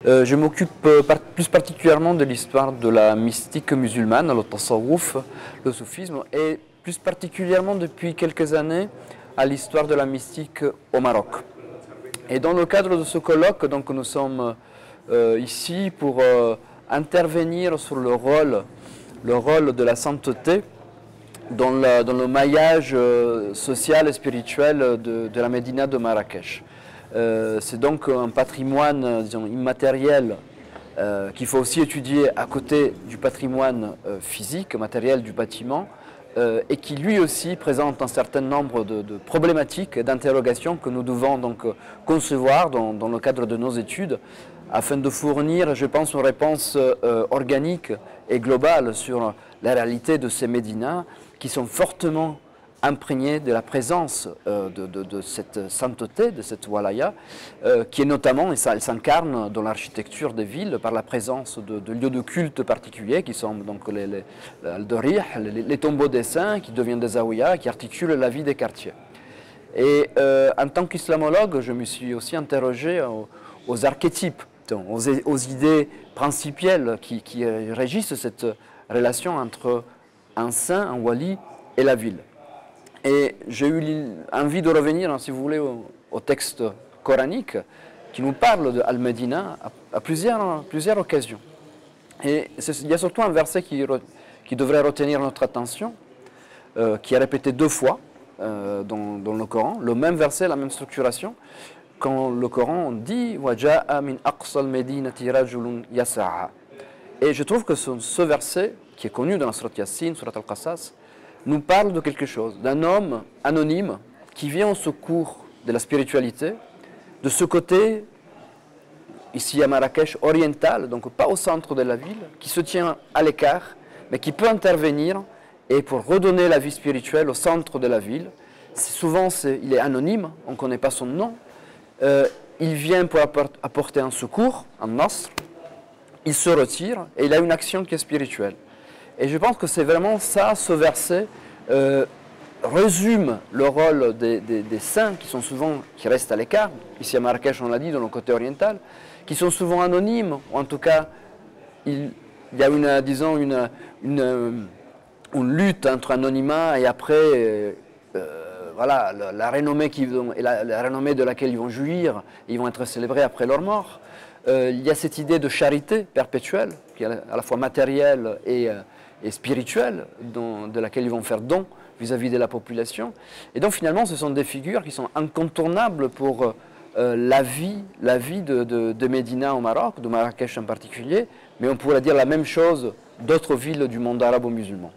Je m'occupe plus particulièrement de l'histoire de la mystique musulmane, le tasawwuf, le soufisme, et plus particulièrement depuis quelques années à l'histoire de la mystique au Maroc. Et dans le cadre de ce colloque, donc, nous sommes ici pour intervenir sur le rôle de la sainteté dans le maillage social et spirituel de la Médina de Marrakech. C'est donc un patrimoine, disons, immatériel qu'il faut aussi étudier à côté du patrimoine physique, matériel du bâtiment, et qui lui aussi présente un certain nombre de problématiques et d'interrogations que nous devons donc concevoir dans le cadre de nos études afin de fournir, je pense, une réponse organique et globale sur la réalité de ces médinas qui sont fortement imprégné de la présence de cette sainteté, de cette walaya, qui est notamment, et ça, elle s'incarne dans l'architecture des villes par la présence de lieux de culte particuliers qui sont donc les tombeaux des saints qui deviennent des zawiyas, qui articulent la vie des quartiers. Et en tant qu'islamologue, je me suis aussi interrogé aux archétypes, aux idées principielles qui régissent cette relation entre un saint, un wali et la ville. Et j'ai eu envie de revenir, si vous voulez, au texte coranique qui nous parle de Al-Médina à plusieurs occasions. Et il y a surtout un verset qui devrait retenir notre attention, qui est répété 2 fois dans le Coran, le même verset, la même structuration, quand le Coran dit « Waja'a min aqsal medinati rajulun yasa'a ». Et je trouve que ce verset, qui est connu dans la Surat Yassine, Surat Al-Qasas, nous parle de quelque chose, d'un homme anonyme qui vient au secours de la spiritualité, de ce côté, ici à Marrakech, oriental, donc pas au centre de la ville, qui se tient à l'écart, mais qui peut intervenir et pour redonner la vie spirituelle au centre de la ville. Souvent, il est anonyme, on ne connaît pas son nom. Il vient pour apporter un secours, un nasr, il se retire et il a une action qui est spirituelle. Et je pense que c'est vraiment ça, ce verset résume le rôle des saints qui restent à l'écart, ici à Marrakech on l'a dit, dans le côté oriental, qui sont souvent anonymes, ou en tout cas il y a disons une lutte entre anonymat et après voilà, la renommée la renommée de laquelle ils vont jouir, et ils vont être célébrés après leur mort. Il y a cette idée de charité perpétuelle, qui est à la fois matérielle et spirituelle, de laquelle ils vont faire don vis-à-vis de la population. Et donc finalement, ce sont des figures qui sont incontournables pour la vie de Médina au Maroc, de Marrakech en particulier, mais on pourrait dire la même chose d'autres villes du monde arabo-musulman.